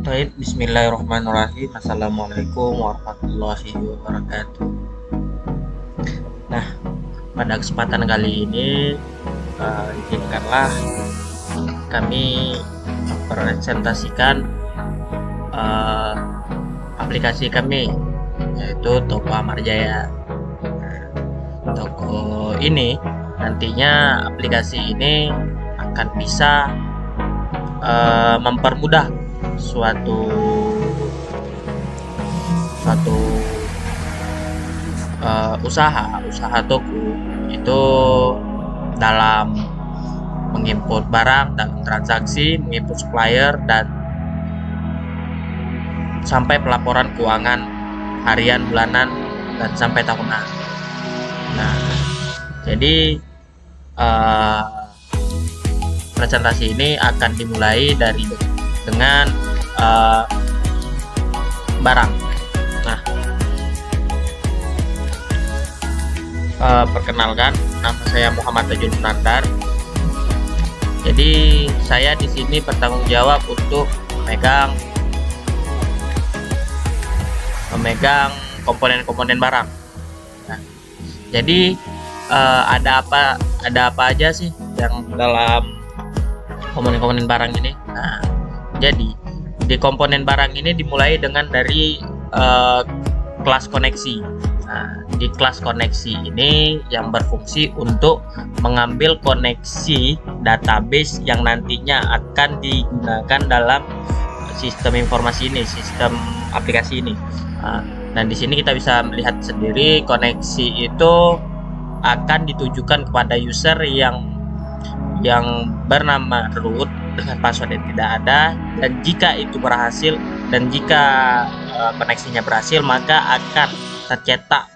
Baik, bismillahirrahmanirrahim. Assalamualaikum warahmatullahi wabarakatuh. Nah, pada kesempatan kali ini, izinkanlah kami mempresentasikan eh, aplikasi kami, yaitu Toko Amarjaya. Toko ini nantinya aplikasi ini akan bisa mempermudah suatu suatu usaha toko itu dalam mengimpor barang, dalam transaksi, mengimpor supplier, dan sampai pelaporan keuangan harian, bulanan, dan sampai tahunan. Nah, jadi eh, presentasi ini akan dimulai dengan eh, barang. Nah, perkenalkan, nama saya Muhammad Tajul Munandar. Jadi saya di sini bertanggung jawab untuk memegang komponen-komponen barang. Nah, jadi ada apa aja sih yang dalam komponen-komponen barang ini? Nah, jadi di komponen barang ini dimulai dari kelas koneksi. Nah, di kelas koneksi ini yang berfungsi untuk mengambil koneksi database yang nantinya akan digunakan dalam sistem informasi ini, sistem aplikasi ini. Nah, dan di sini kita bisa melihat sendiri koneksi itu akan ditujukan kepada user yang bernama root dengan password yang tidak ada, dan jika itu berhasil dan jika koneksinya berhasil, maka akan tercetak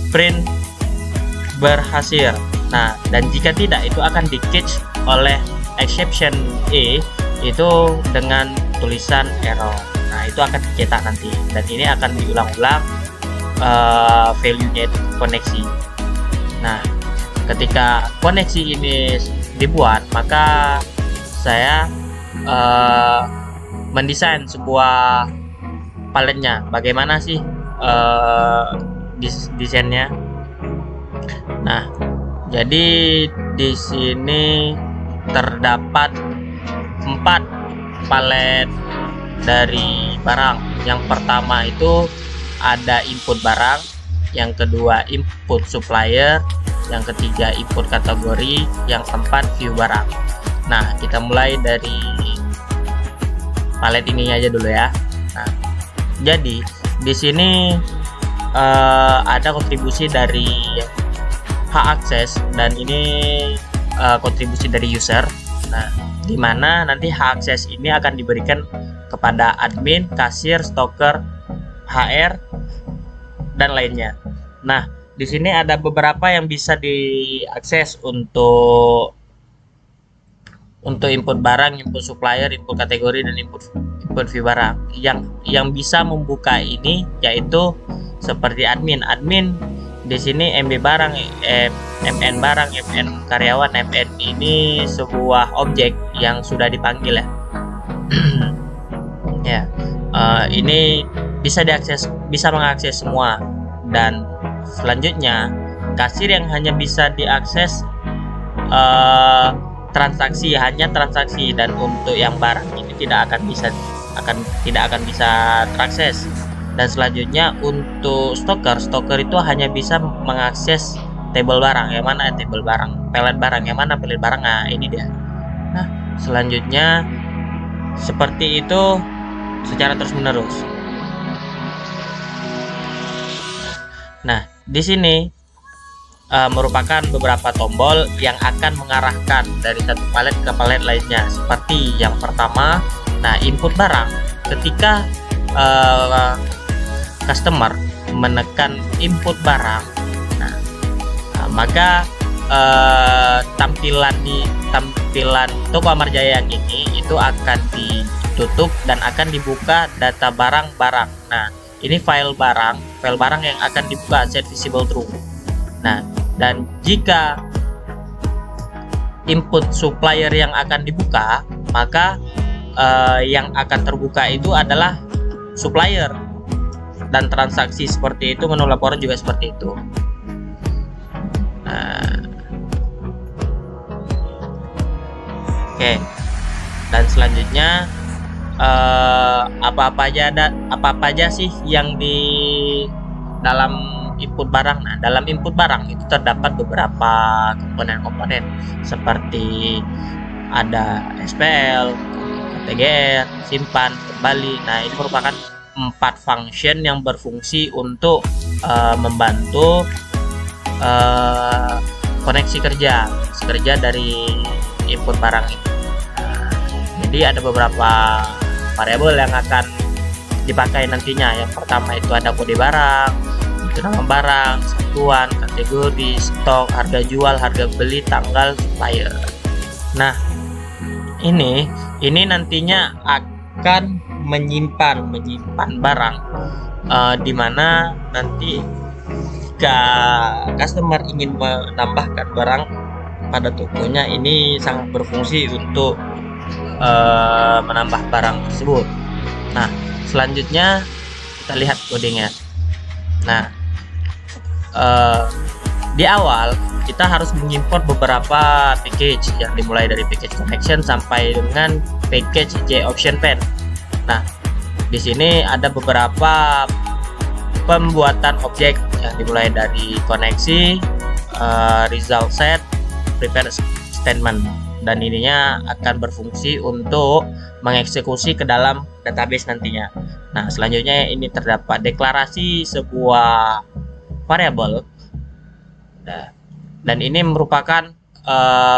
print berhasil. Nah, dan jika tidak, itu akan di catch oleh exception E itu dengan tulisan error. Nah, itu akan dicetak nanti, dan ini akan diulang-ulang value-nya itu koneksi. Nah, ketika koneksi ini dibuat, maka saya mendesain sebuah paletnya. Bagaimana sih desainnya? Nah, jadi di sini terdapat 4 palet dari barang. Yang pertama itu ada input barang, yang kedua input supplier, yang ketiga input kategori, yang keempat view barang. Nah, kita mulai dari palet ini aja dulu ya. Nah, jadi di sini ada kontribusi dari hak akses, dan ini kontribusi dari user. Nah, di mana nanti hak akses ini akan diberikan kepada admin, kasir, stoker, HR, dan lainnya. Nah, di sini ada beberapa yang bisa diakses untuk input barang, input supplier, input kategori, dan input view barang. Yang bisa membuka ini yaitu seperti admin. Di sini MB barang, MN barang, MN karyawan. MN ini sebuah objek yang sudah dipanggil ya. Ya, ini bisa mengakses semua. Dan selanjutnya, kasir yang hanya bisa diakses transaksi, dan untuk yang barang ini tidak akan bisa terakses. Dan selanjutnya untuk stoker itu hanya bisa mengakses table barang. Yang mana table barang? Pelet barang. Yang mana pelet barang? Nah, ini dia. Nah, selanjutnya seperti itu secara terus menerus. Nah, di sini merupakan beberapa tombol yang akan mengarahkan dari satu palet ke palet lainnya. Seperti yang pertama, nah, input barang. Ketika customer menekan input barang, maka tampilan Toko Amarjaya yang ini itu akan ditutup dan akan dibuka data barang-barang. Nah, ini file barang yang akan dibuka, set visible true. Nah, dan jika input supplier yang akan dibuka, maka yang akan terbuka itu adalah supplier, dan transaksi seperti itu menu laporan juga seperti itu. Nah, oke, dan selanjutnya apa-apa aja sih yang di dalam input barang. Nah, dalam input barang itu terdapat beberapa komponen-komponen seperti ada SPL, TGR, simpan, kembali. Nah, ini merupakan 4 function yang berfungsi untuk membantu koneksi kerja dari input barang ini. Nah, jadi ada beberapa variabel yang akan dipakai nantinya. Yang pertama itu ada kode barang, itu nama barang, satuan, kategori, stok, harga jual, harga beli, tanggal, supplier. Nah, ini nantinya akan menyimpan barang, dimana nanti jika customer ingin menambahkan barang pada tokonya, ini sangat berfungsi untuk menambah barang tersebut. Nah, selanjutnya kita lihat codingnya. Nah, di awal kita harus mengimport beberapa package yang dimulai dari package connection sampai dengan package JOptionPan. Nah, di sini ada beberapa pembuatan objek yang dimulai dari koneksi, result set, prepare statement, dan ininya akan berfungsi untuk mengeksekusi ke dalam database nantinya. Nah, selanjutnya ini terdapat deklarasi sebuah variabel, dan ini merupakan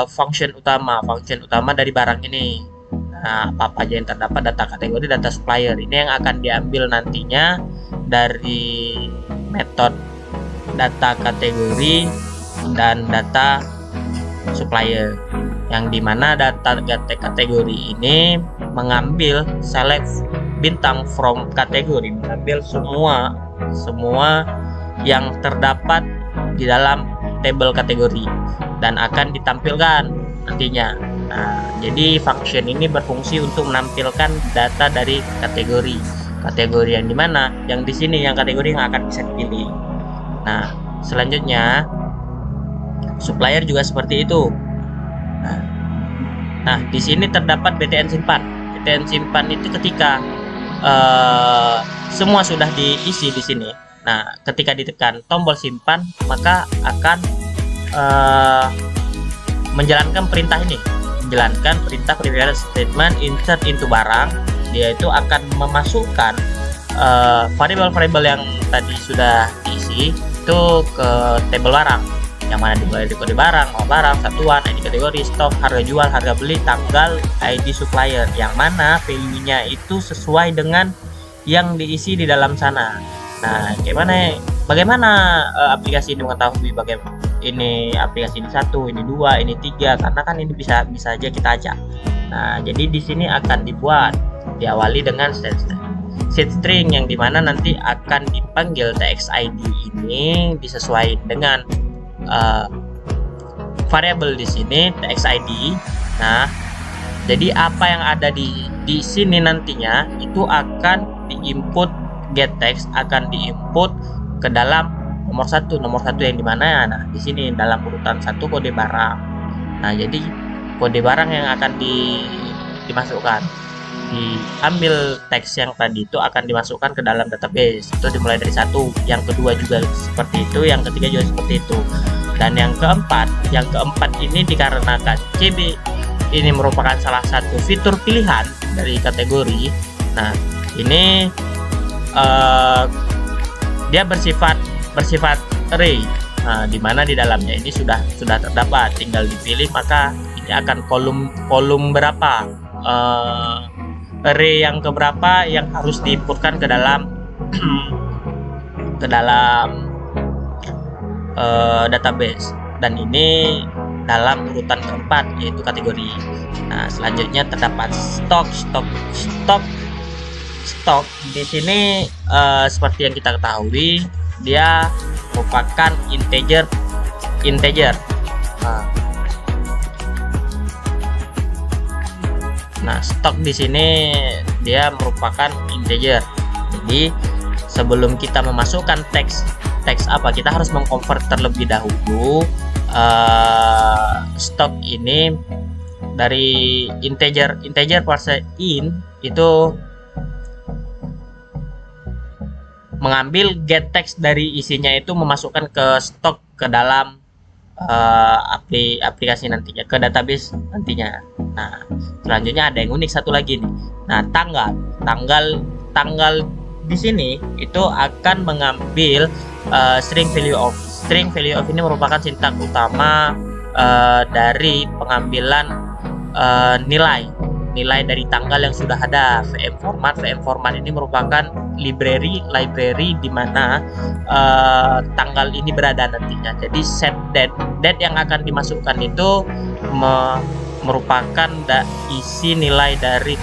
function utama dari barang ini. Nah, apa aja yang terdapat, data kategori, data supplier, ini yang akan diambil nantinya dari metode data kategori dan data supplier, yang dimana data kategori ini mengambil select bintang from kategori, mengambil semua yang terdapat di dalam tabel kategori dan akan ditampilkan nantinya. Nah, jadi function ini berfungsi untuk menampilkan data dari kategori yang dimana yang di sini yang kategori yang akan bisa dipilih. Nah, selanjutnya supplier juga seperti itu. Nah, di sini terdapat BTN simpan. BTN simpan itu ketika semua sudah diisi di sini. Nah, ketika ditekan tombol simpan, maka akan menjalankan perintah ini. Menjalankan perintah prepare statement insert into barang. Dia itu akan memasukkan variabel-variabel yang tadi sudah diisi itu ke tabel barang, yang mana dimulai dari kode barang, nama barang, satuan, ID kategori, stok, harga jual, harga beli, tanggal, ID supplier, yang mana value-nya itu sesuai dengan yang diisi di dalam sana. Nah, bagaimana aplikasi ini mengetahui bagaimana ini aplikasi ini 1, ini 2, ini 3, karena kan ini bisa aja kita acak. Nah, jadi di sini akan diawali dengan set string, yang dimana nanti akan dipanggil TXID ini disesuaikan dengan variabel di sini TXID. Nah, jadi apa yang ada di sini nantinya itu akan diinput, get text akan diinput ke dalam nomor satu yang dimana. Nah, di sini dalam urutan 1 kode barang. Nah, jadi kode barang yang akan dimasukkan, diambil teks yang tadi itu akan dimasukkan ke dalam database. Itu dimulai dari 1, yang kedua juga seperti itu, yang ketiga juga seperti itu, dan yang keempat ini dikarenakan CB ini merupakan salah satu fitur pilihan dari kategori. Nah, ini dia bersifat array, dimana di dalamnya ini sudah terdapat, tinggal dipilih, maka ini akan kolom berapa, array yang keberapa yang harus diinputkan ke dalam database, dan ini dalam urutan keempat yaitu kategori. Nah, selanjutnya terdapat stok di sini seperti yang kita ketahui dia merupakan integer. Nah, stok di sini dia merupakan integer. Jadi sebelum kita memasukkan teks apa, kita harus mengconvert terlebih dahulu stok ini dari integer parse int itu mengambil get text dari isinya itu memasukkan ke stok ke dalam aplikasi nantinya, ke database nantinya. Nah, selanjutnya ada yang unik satu lagi nih. Nah, tanggal di sini itu akan mengambil string value of. String value of ini merupakan sintaks utama dari pengambilan nilai dari tanggal yang sudah ada. VM format ini merupakan library di mana tanggal ini berada nantinya. Jadi set date yang akan dimasukkan itu merupakan isi nilai dari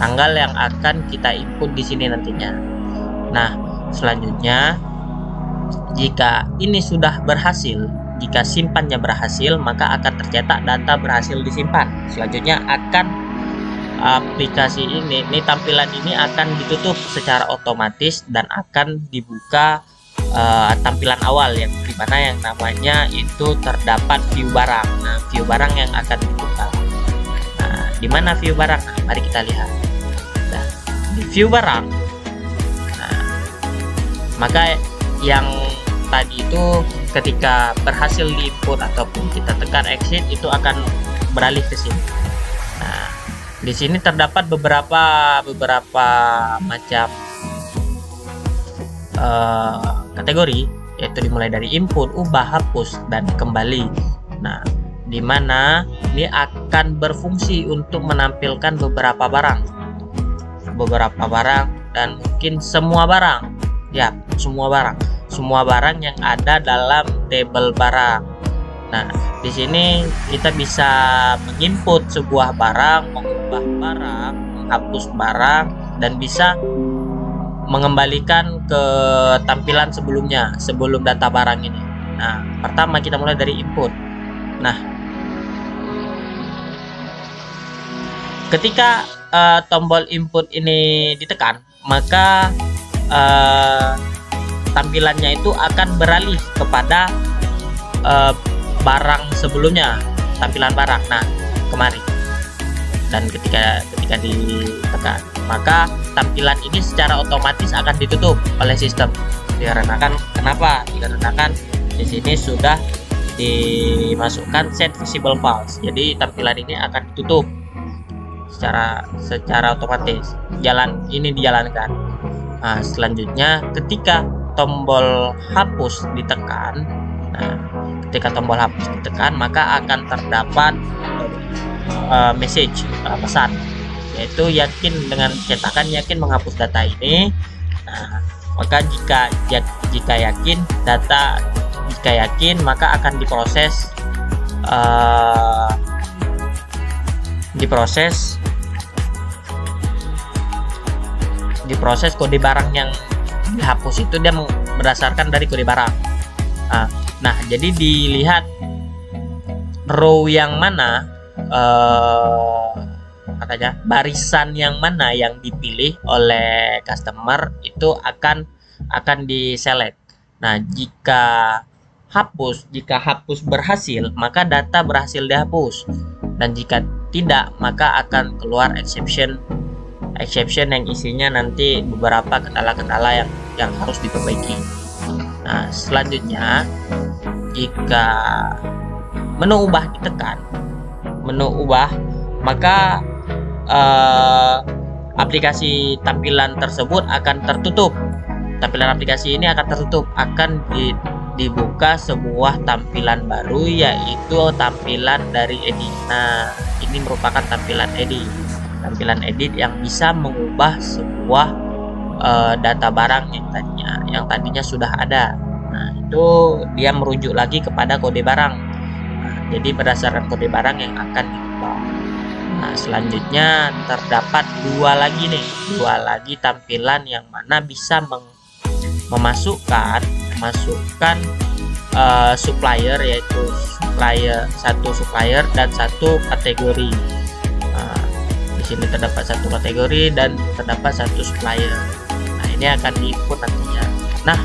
tanggal yang akan kita input di sini nantinya. Nah, selanjutnya jika ini sudah berhasil, jika simpannya berhasil, maka akan tercetak data berhasil disimpan. Selanjutnya akan aplikasi ini tampilan ini akan ditutup secara otomatis dan akan dibuka tampilan awal yang dimana yang namanya itu terdapat view barang. Nah, view barang yang akan dibuka. Nah, di mana view barang? Nah, mari kita lihat. Nah, di view barang. Nah, maka yang tadi itu ketika berhasil diinput ataupun kita tekan exit itu akan beralih ke sini. Nah, di sini terdapat beberapa macam kategori, yaitu dimulai dari input, ubah, hapus, dan kembali. Nah, di mana ini akan berfungsi untuk menampilkan beberapa barang dan mungkin semua barang. Ya, semua barang yang ada dalam tabel barang. Nah, di sini kita bisa menginput sebuah barang, mengubah barang, menghapus barang, dan bisa mengembalikan ke tampilan sebelumnya, sebelum data barang ini. Nah, pertama kita mulai dari input. Nah, ketika tombol input ini ditekan, maka tampilannya itu akan beralih kepada barang sebelumnya, tampilan barang. Nah, kemari. Dan ketika ditekan, maka tampilan ini secara otomatis akan ditutup oleh sistem. Dikarenakan kenapa? Dikarenakan di sini sudah dimasukkan set visible false. Jadi tampilan ini akan ditutup secara otomatis. Ini dijalankan. Nah, selanjutnya ketika tombol hapus ditekan, maka akan terdapat message, pesan, yaitu yakin dengan cetakan, yakin menghapus data ini. Nah, maka jika yakin maka akan diproses kode barang yang dihapus itu dia berdasarkan dari kode barang. Nah, jadi dilihat row yang mana, barisan yang mana yang dipilih oleh customer itu akan diselect. Nah, jika hapus berhasil, maka data berhasil dihapus, dan jika tidak, maka akan keluar exception yang isinya nanti beberapa kendala-kendala yang harus diperbaiki. Nah, selanjutnya jika menu ubah ditekan, maka aplikasi tampilan tersebut akan tertutup. Tampilan aplikasi ini akan tertutup, akan dibuka sebuah tampilan baru, yaitu tampilan dari edit. Nah, ini merupakan tampilan edit yang bisa mengubah sebuah data barang yang tadinya sudah ada. Nah, itu dia merujuk lagi kepada kode barang. Nah, jadi berdasarkan kode barang yang akan diubah. Nah, selanjutnya terdapat dua lagi tampilan yang mana bisa memasukkan supplier, yaitu satu supplier dan satu kategori. Nah, sini terdapat satu kategori dan terdapat satu supplier. Nah, ini akan di-input nantinya. Nah,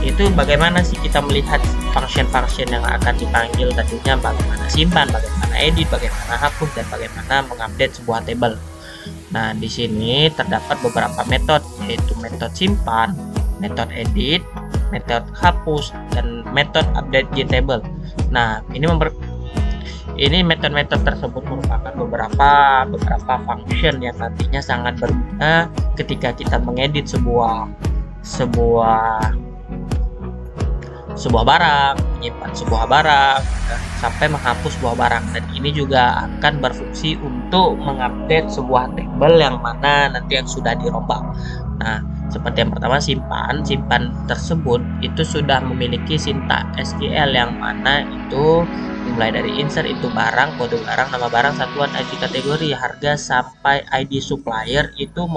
itu bagaimana sih kita melihat function-function yang akan dipanggil tadinya, bagaimana simpan, bagaimana edit, bagaimana hapus, dan bagaimana mengupdate sebuah table. Nah, di sini terdapat beberapa metode, yaitu metode simpan, metode edit, metode hapus, dan metode update JTable. Nah, ini metode-metode tersebut merupakan beberapa function yang nantinya sangat berguna ketika kita mengedit sebuah barang, menyimpan sebuah barang, sampai menghapus sebuah barang. Dan ini juga akan berfungsi untuk mengupdate sebuah table yang mana nanti yang sudah dirombak. Nah, seperti yang pertama, simpan tersebut itu sudah memiliki sintaks SQL yang mana itu mulai dari insert itu barang, kode barang, nama barang, satuan ID kategori, harga, sampai ID supplier itu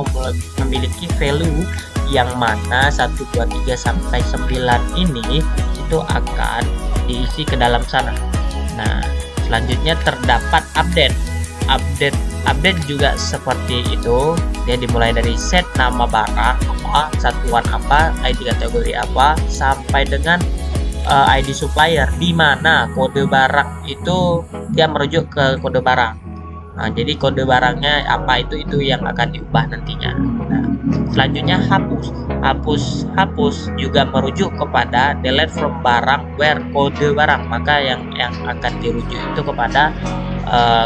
memiliki value yang mana 1, 2, 3 sampai 9 ini itu akan diisi ke dalam sana. Nah, selanjutnya terdapat update juga seperti itu. Dia dimulai dari set nama barang apa, satuan apa, ID kategori apa, sampai dengan ID supplier, di mana kode barang itu dia merujuk ke kode barang. Nah, jadi kode barangnya apa itu yang akan diubah nantinya. Nah, selanjutnya hapus juga merujuk kepada delete from barang where kode barang, maka yang akan dirujuk itu kepada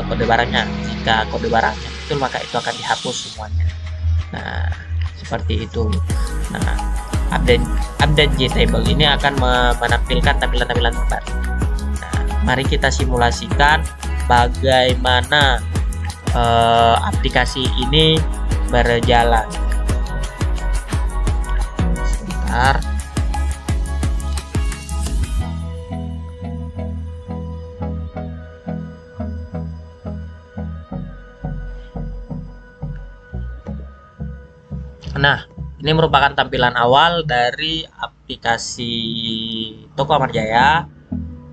kode barangnya. Jika kode barangnya betul, maka itu akan dihapus semuanya. Nah, seperti itu. Nah, update JTable ini akan menampilkan tampilan-tampilan terbaru. Nah, mari kita simulasikan bagaimana aplikasi ini berjalan. Sebentar. Nah, ini merupakan tampilan awal dari aplikasi Toko Amar Jaya.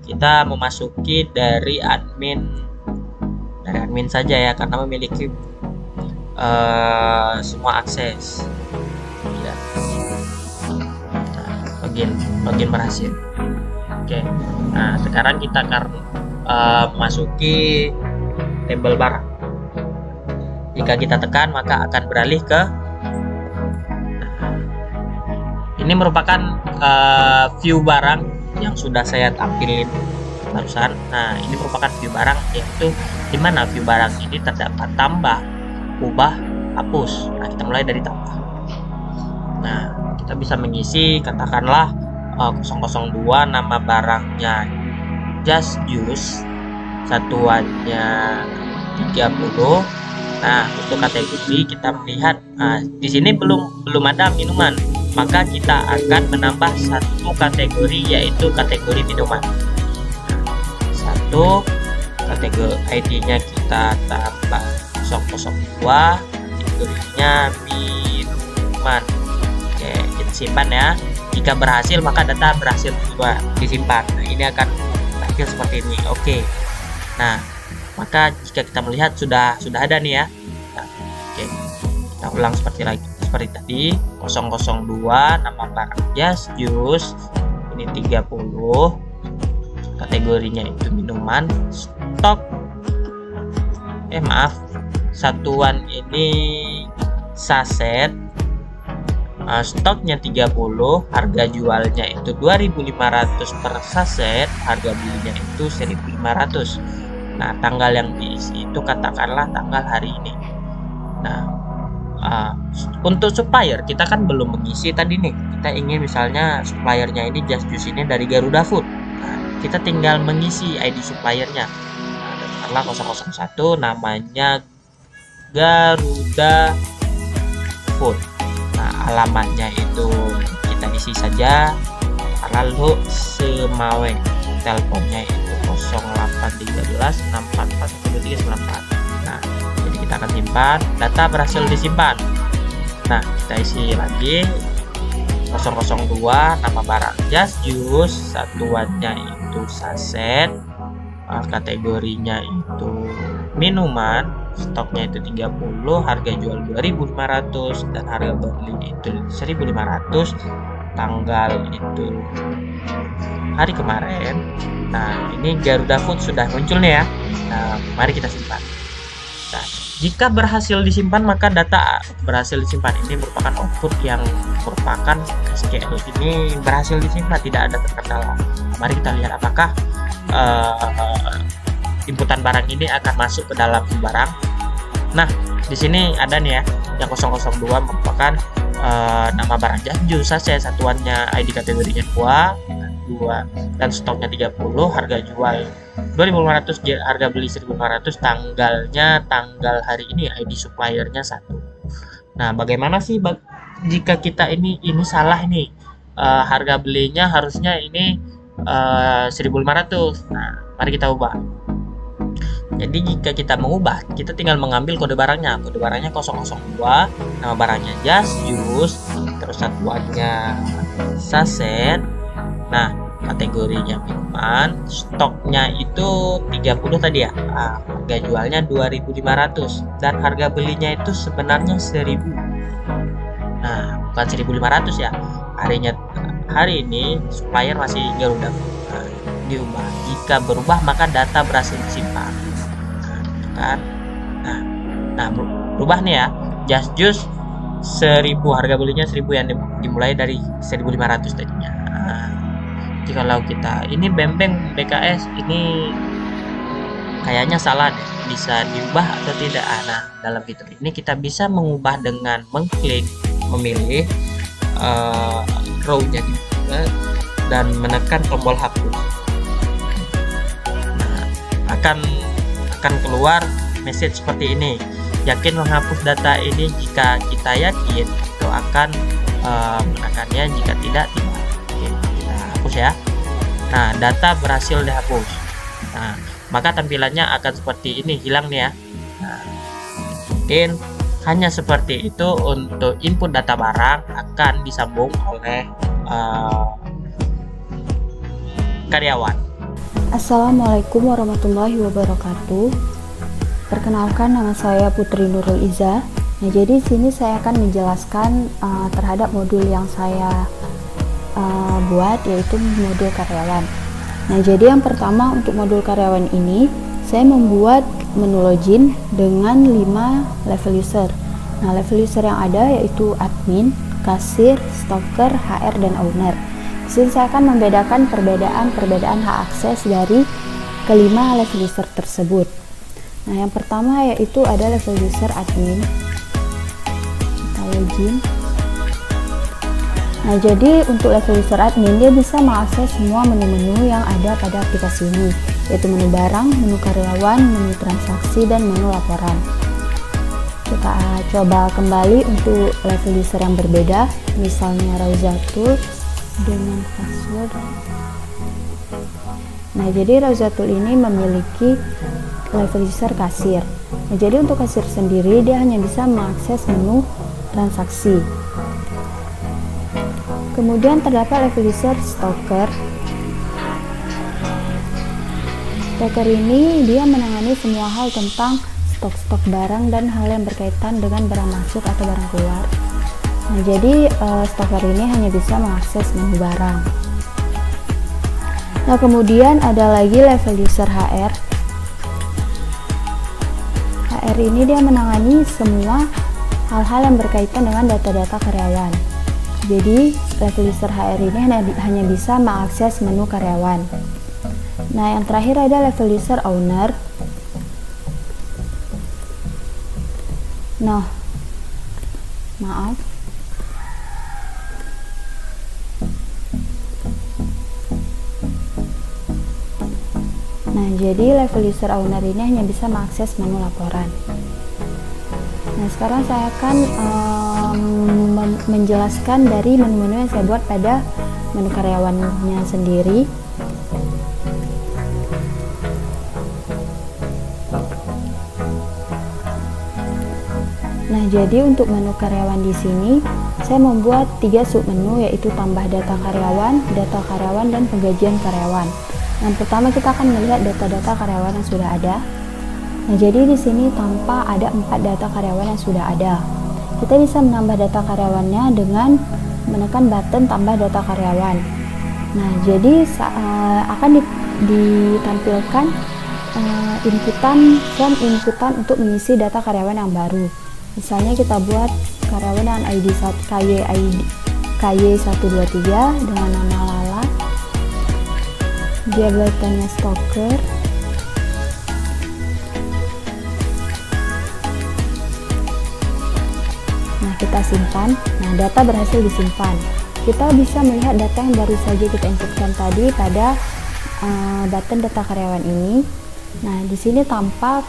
Kita memasuki dari admin saja ya, karena memiliki semua akses. Ya. Nah, login berhasil. Oke. Nah, sekarang kita akan masuki tabel barang. Jika kita tekan, maka akan beralih ke ini merupakan view barang yang sudah saya tampilin barusan. Nah, ini merupakan view barang, yaitu dimana view barang ini terdapat tambah, ubah, hapus. Nah, kita mulai dari tambah. Nah, kita bisa mengisi katakanlah 002, nama barangnya just juice, satuannya 30. Nah, untuk kategori kita melihat di sini belum ada minuman, maka kita akan menambah satu kategori, yaitu kategori minuman. Satu kategori ID-nya kita tambah 002, kategorinya minuman. Oke, kita simpan ya. Jika berhasil, maka data berhasil juga disimpan. Nah, ini akan tampil seperti ini. Oke. Nah, maka jika kita melihat sudah ada nih ya. Nah, oke. Kita ulang seperti tadi. 002, nama barang just juice, ini 30, kategorinya itu minuman, stok satuan ini saset, stoknya 30, harga jualnya itu 2.500 per saset, harga belinya itu 1.500. Nah, tanggal yang diisi itu katakanlah tanggal hari ini. Nah, untuk supplier kita kan belum mengisi tadi nih. Kita ingin misalnya suppliernya ini just juice ini dari Garuda Food. Nah, kita tinggal mengisi ID suppliernya. Nah, 001, namanya Garuda Food. Nah, alamatnya itu kita isi saja. Lalu Semawe, teleponnya itu 0813 644 1394. Nah, jadi kita akan simpan. Data berhasil disimpan. Nah, kita isi lagi 002, nama barang just juice, satuannya itu saset, kategorinya itu minuman, stoknya itu 30, harga jual 2.500 dan harga beli itu 1.500, tanggal itu hari kemarin. Nah, ini Garuda Food sudah muncul nih ya. Nah, mari kita simpan. Nah, jika berhasil disimpan, maka data berhasil disimpan ini merupakan output yang merupakan SQL ini berhasil disimpan, tidak ada terkendala. Mari kita lihat apakah inputan barang ini akan masuk ke dalam barang. Nah, di sini ada nih ya, yang 002 merupakan nama barang Jasjus saja, satuannya ID kategorinya 2 dan stoknya 30, harga jual 2.500, harga beli 1.500, tanggal hari ini, ID suppliernya 1. Nah, bagaimana sih jika kita ini salah nih, harga belinya harusnya ini 1.500. Nah, mari kita ubah. Jadi jika kita mengubah, kita tinggal mengambil kode barangnya. Kode barangnya 002, nama barangnya Jasjus, terus satuannya saset. Nah, kategorinya minuman, stoknya itu 30 tadi ya. Harga jualnya 2.500 dan harga belinya itu sebenarnya 1.000. Nah, bukan 1.500 ya. Hari ini supplier masih Garuda. Nah, diubah. Jika berubah maka data berhasil disimpan. Nah, nah berubah nih ya. Jasjus 1.000, harga belinya 1.000 yang dimulai dari 1.500 tadinya. Nah, kalau kita ini Bembeng BKS ini kayaknya salah deh, bisa diubah atau tidak. Nah, dalam fitur ini kita bisa mengubah dengan mengklik, memilih row-nya dan menekan tombol hapus. Nah, akan keluar message seperti ini, yakin menghapus data ini. Jika kita yakin, itu akan menekannya, jika tidak. Oke, kita hapus ya. Nah, data berhasil dihapus. Nah, maka tampilannya akan seperti ini, hilang nih ya. Nah, mungkin hanya seperti itu untuk input data barang akan disambung oleh karyawan. Assalamualaikum warahmatullahi wabarakatuh. Perkenalkan, nama saya Putri Nurul Iza. Nah, jadi sini saya akan menjelaskan terhadap modul yang saya buat, yaitu modul karyawan. Nah, jadi yang pertama untuk modul karyawan ini saya membuat menu login dengan 5 level user. Nah, level user yang ada yaitu admin, kasir, stoker, HR, dan owner. Di sini saya akan membedakan perbedaan hak akses dari kelima level user tersebut. Nah, yang pertama yaitu ada level user admin. Kita login. Nah, jadi untuk level user admin dia bisa mengakses semua menu-menu yang ada pada aplikasi ini, yaitu menu barang, menu karyawan, menu transaksi, dan menu laporan. Kita coba kembali untuk level user yang berbeda, misalnya Rauzatul dengan password. Nah, jadi Rauzatul ini memiliki level user kasir. Nah, jadi untuk kasir sendiri dia hanya bisa mengakses menu transaksi. Kemudian terdapat level user stoker. Stoker ini dia menangani semua hal tentang stok-stok barang dan hal yang berkaitan dengan barang masuk atau barang keluar. Nah, jadi stoker ini hanya bisa mengakses menu barang. Nah, kemudian ada lagi level user HR. HR ini dia menangani semua hal-hal yang berkaitan dengan data-data karyawan. Jadi level user HR ini hanya bisa mengakses menu karyawan. Nah, yang terakhir ada level user owner. Nah, maaf. Nah, jadi level user owner ini hanya bisa mengakses menu laporan. Nah, sekarang saya akan menjelaskan dari menu-menu yang saya buat pada menu karyawannya sendiri. Nah, jadi untuk menu karyawan di sini saya membuat 3 submenu, yaitu tambah data karyawan, dan penggajian karyawan. Yang pertama kita akan melihat data-data karyawan yang sudah ada. Nah, jadi di sini tanpa ada 4 data karyawan yang sudah ada. Kita bisa menambah data karyawannya dengan menekan button tambah data karyawan. Nah, jadi akan ditampilkan inputan untuk mengisi data karyawan yang baru. Misalnya kita buat karyawan dengan ID KY123 dengan nama Lala, jabatannya stoker, nah kita simpan. Nah, data berhasil disimpan. Kita bisa melihat data yang baru saja kita inputkan tadi pada button data karyawan ini. Nah, di sini tampak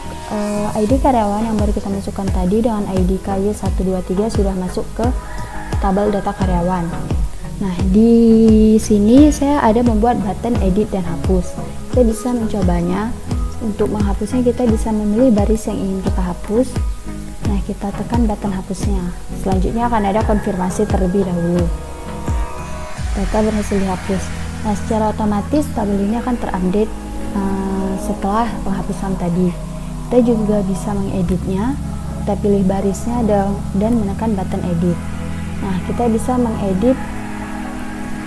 ID karyawan yang baru kita masukkan tadi dengan ID KY123 sudah masuk ke tabel data karyawan. Nah, di sini saya ada membuat button edit dan hapus. Kita bisa mencobanya. Untuk menghapusnya kita bisa memilih baris yang ingin kita hapus. Nah, kita tekan button hapusnya. Selanjutnya akan ada konfirmasi terlebih dahulu. Data berhasil dihapus. Nah, secara otomatis tabel ini akan terupdate setelah penghapusan tadi. Kita juga bisa mengeditnya. Kita pilih barisnya dan menekan button edit. Nah, kita bisa mengedit.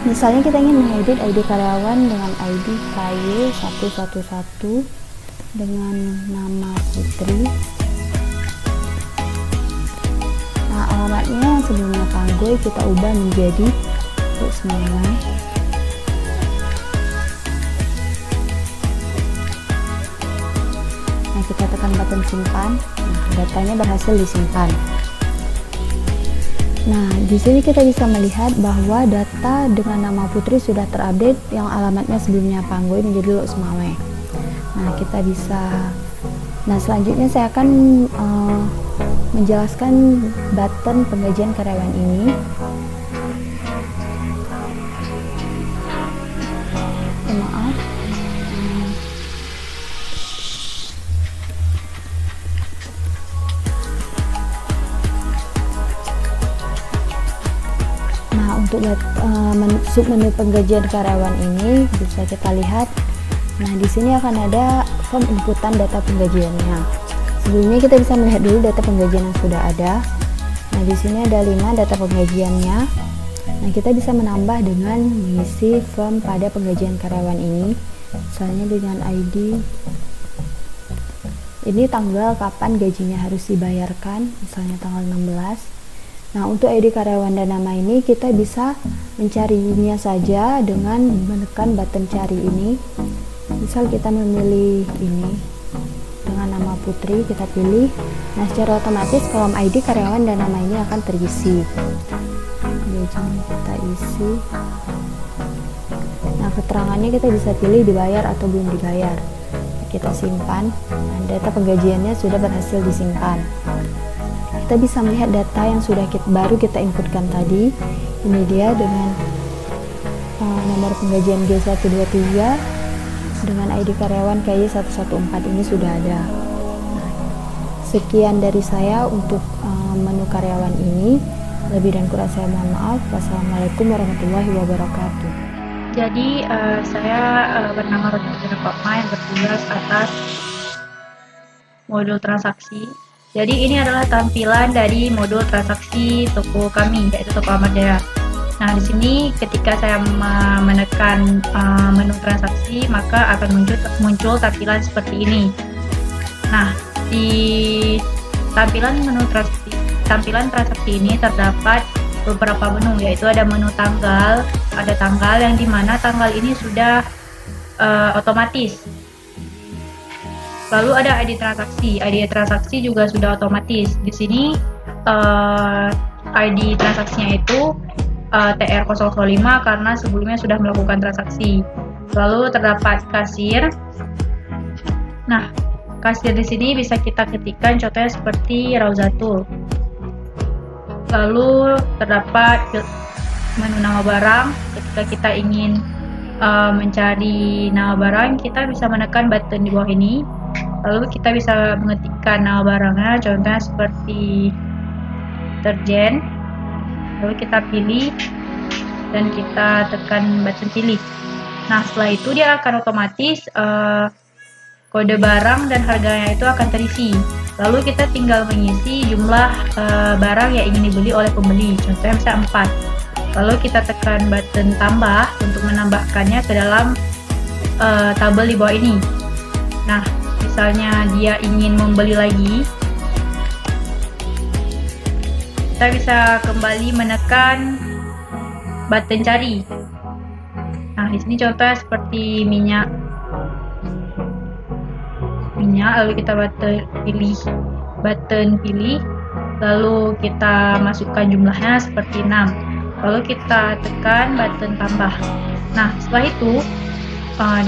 Misalnya kita ingin mengedit ID karyawan dengan ID KY111 dengan nama Putri. Nah, alamatnya yang sebelumnya Panggoy kita ubah menjadi Rusmawai. Nah, kita tekan button simpan. Nah, datanya berhasil disimpan. Nah, di sini kita bisa melihat bahwa data dengan nama Putri sudah terupdate yang alamatnya sebelumnya Panggoy menjadi Rusmawai. Nah, kita bisa. Nah, selanjutnya saya akan menjelaskan button penggajian karyawan ini. Maaf. Nah, untuk submenu penggajian karyawan ini bisa kita lihat. Nah, di sini akan ada form inputan data penggajiannya. Sebelumnya kita bisa melihat dulu data penggajian yang sudah ada. Nah, di sini ada 5 data penggajiannya. Nah, kita bisa menambah dengan mengisi form pada penggajian karyawan ini. Misalnya dengan ID. Ini tanggal kapan gajinya harus dibayarkan, misalnya tanggal 16. Nah, untuk ID karyawan dan nama ini kita bisa mencarinya saja dengan menekan button cari ini. Misal kita memilih ini dengan nama Putri, kita pilih. Nah, secara otomatis kolom ID karyawan dan nama ini akan terisi. Gajinya kita isi. Nah, keterangannya kita bisa pilih dibayar atau belum dibayar. Kita simpan. Nah, data penggajiannya sudah berhasil disimpan. Kita bisa melihat data yang baru kita inputkan tadi. Ini dia dengan nomor penggajian G123 dengan ID karyawan KY114 ini sudah ada. Nah, sekian dari saya untuk menu karyawan ini. Lebih dan kurang saya mohon maaf. Wassalamualaikum warahmatullahi wabarakatuh. Jadi saya bernama Rotina Kopma yang bertugas atas modul transaksi. Jadi ini adalah tampilan dari modul transaksi toko kami, yaitu toko Ahmad Jaya. Nah, di sini ketika saya menekan menu transaksi, maka akan muncul tampilan seperti ini. Nah, di tampilan transaksi ini terdapat beberapa menu, yaitu ada menu tanggal, ada tanggal yang dimana tanggal ini sudah otomatis. Lalu ada ID transaksi juga sudah otomatis. Di sini ID transaksinya itu TR005 karena sebelumnya sudah melakukan transaksi. Lalu terdapat kasir. Nah, kasir di sini bisa kita ketikkan contohnya seperti Rauzatul. Lalu terdapat menu nama barang. Ketika kita ingin mencari nama barang, kita bisa menekan button di bawah ini. Lalu kita bisa mengetikkan nama barangnya, contohnya seperti deterjen. Lalu kita pilih dan kita tekan button pilih. Nah, setelah itu dia akan otomatis kode barang dan harganya itu akan terisi. Lalu kita tinggal mengisi jumlah barang yang ingin dibeli oleh pembeli, contohnya misalnya 4. Lalu kita tekan button tambah untuk menambahkannya ke dalam tabel di bawah ini. Nah, misalnya dia ingin membeli lagi, kita bisa kembali menekan button cari. Nah, di sini contohnya seperti minyak, lalu kita button pilih, lalu kita masukkan jumlahnya seperti 6. Lalu kita tekan button tambah. Nah, setelah itu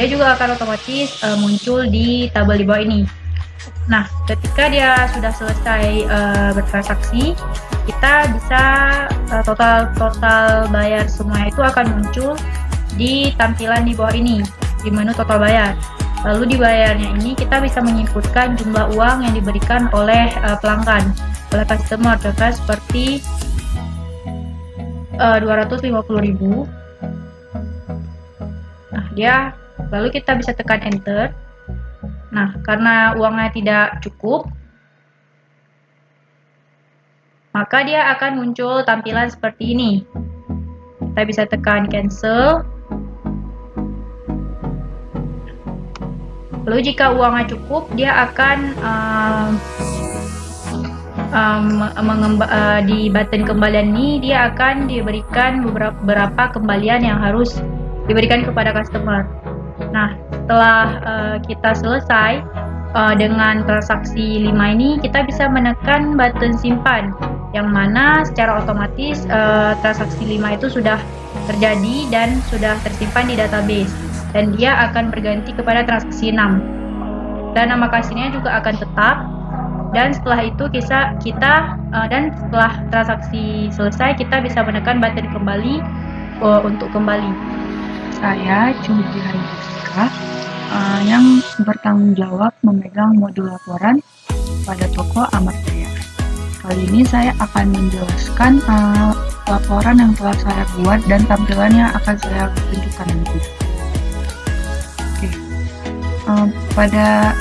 dia juga akan otomatis muncul di tabel di bawah ini. Nah, ketika dia sudah selesai bertransaksi, kita bisa total bayar semua itu akan muncul di tampilan di bawah ini, di menu total bayar. Lalu di bayarnya ini kita bisa menginputkan jumlah uang yang diberikan oleh pelanggan, oleh customer, contohnya seperti 250.000. Nah, lalu kita bisa tekan enter. Nah, karena uangnya tidak cukup, maka dia akan muncul tampilan seperti ini. Kita bisa tekan cancel. Lalu jika uangnya cukup, dia akan di button kembalian ini dia akan diberikan beberapa kembalian yang harus diberikan kepada customer. Nah, setelah kita selesai dengan transaksi 5 ini, kita bisa menekan button simpan, yang mana secara otomatis transaksi 5 itu sudah terjadi dan sudah tersimpan di database, dan dia akan berganti kepada transaksi 6, dan nama kasirnya juga akan tetap. Dan setelah itu dan setelah transaksi selesai, kita bisa menekan button kembali untuk kembali. Saya Cudi Jessica yang bertanggung jawab memegang modul laporan pada toko Ahmad Jaya. Kali ini saya akan menjelaskan laporan yang telah saya buat dan tampilannya akan saya tunjukkan nanti. Oke. Pada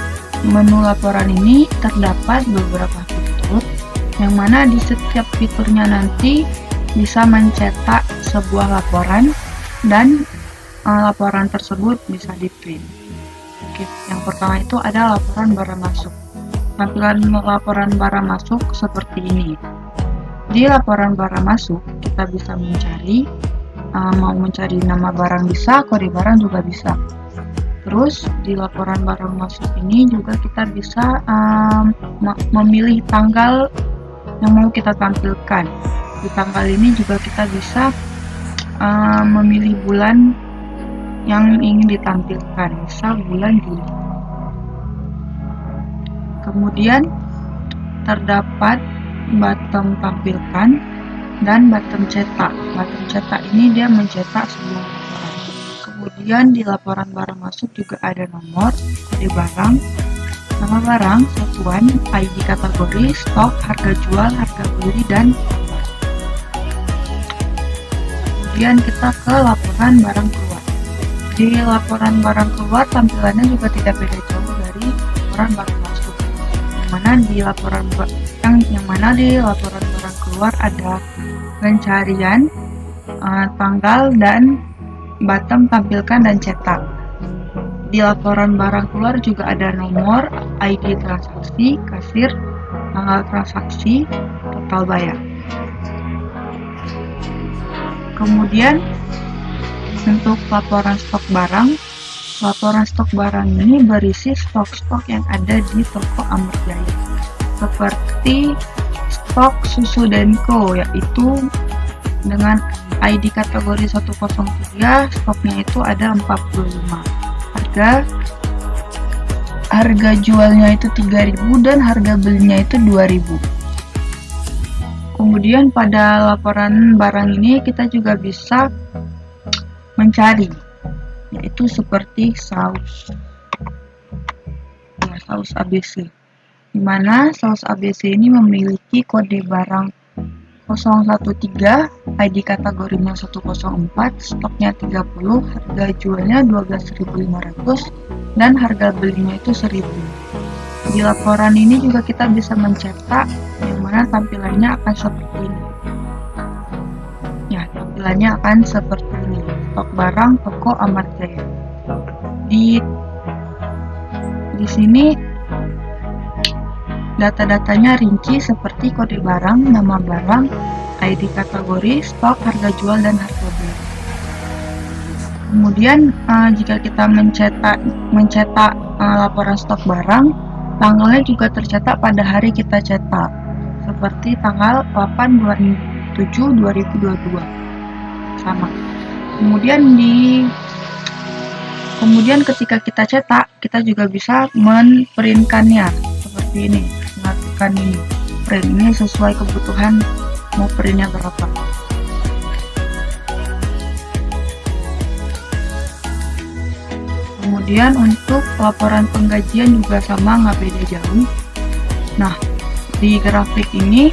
menu laporan ini terdapat beberapa fitur, yang mana di setiap fiturnya nanti bisa mencetak sebuah laporan dan laporan tersebut bisa di-print. Oke, yang pertama itu ada laporan barang masuk. Tampilan laporan barang masuk seperti ini. Di laporan barang masuk kita bisa mencari, mau mencari nama barang bisa, kode barang juga bisa. Terus di laporan barang masuk ini juga kita bisa memilih tanggal yang mau kita tampilkan. Di tanggal ini juga kita bisa memilih bulan yang ingin ditampilkan, misal bulan Juli. Kemudian terdapat button tampilkan dan button cetak. Button cetak ini dia mencetak sebuah laporan. Kemudian di laporan barang masuk juga ada nomor, kode barang, nama barang, satuan, ID kategori, stok, harga jual, harga beli, dan kemudian kita ke laporan barang keluar. Di laporan barang keluar tampilannya juga tidak beda jauh dari laporan barang masuk. Yang mana di laporan barang keluar ada pencarian, tanggal, dan button tampilkan dan cetak. Di laporan barang keluar juga ada nomor, ID transaksi, kasir, tanggal transaksi, total bayar. Kemudian untuk laporan stok barang ini berisi stok-stok yang ada di toko Ahmad Jaya, seperti stok susu Denko, yaitu dengan ID kategori 103, stoknya itu ada 45. Harga jualnya itu 3.000 dan harga belinya itu 2.000. Kemudian pada laporan barang ini kita juga bisa mencari, yaitu seperti saus ABC, di mana saus ABC ini memiliki kode barang 013, ID kategorinya 104, stoknya 30, harga jualnya 12.500, dan harga belinya itu 1.000. Di laporan ini juga kita bisa mencetak yang mana tampilannya akan seperti ini. Ya, tampilannya akan seperti ini. Stok barang toko Amarjaya. Di sini data-datanya rinci seperti kode barang, nama barang, ID kategori, stok, harga jual, dan harga beli. Kemudian jika kita mencetak laporan stok barang, tanggalnya juga tercetak pada hari kita cetak, seperti tanggal 8 bulan 7 2022. Sama. Kemudian ketika kita cetak, kita juga bisa men-printkannya seperti ini, mengaktifkan ini. Print ini sesuai kebutuhan mau printnya berapa. Kemudian untuk laporan penggajian juga sama, nggak beda jauh. Nah, di grafik ini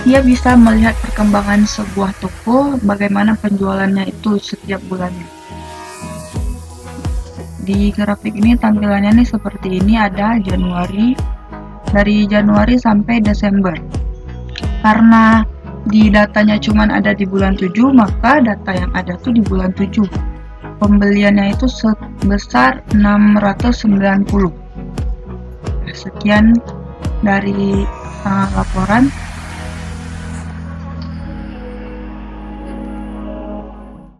dia bisa melihat perkembangan sebuah toko, bagaimana penjualannya itu setiap bulannya. Di grafik ini tampilannya nih seperti ini, ada dari Januari sampai Desember. Karena di datanya cuman ada di bulan 7, maka data yang ada tuh di bulan 7. Pembeliannya itu sebesar 690. Sekian dari laporan.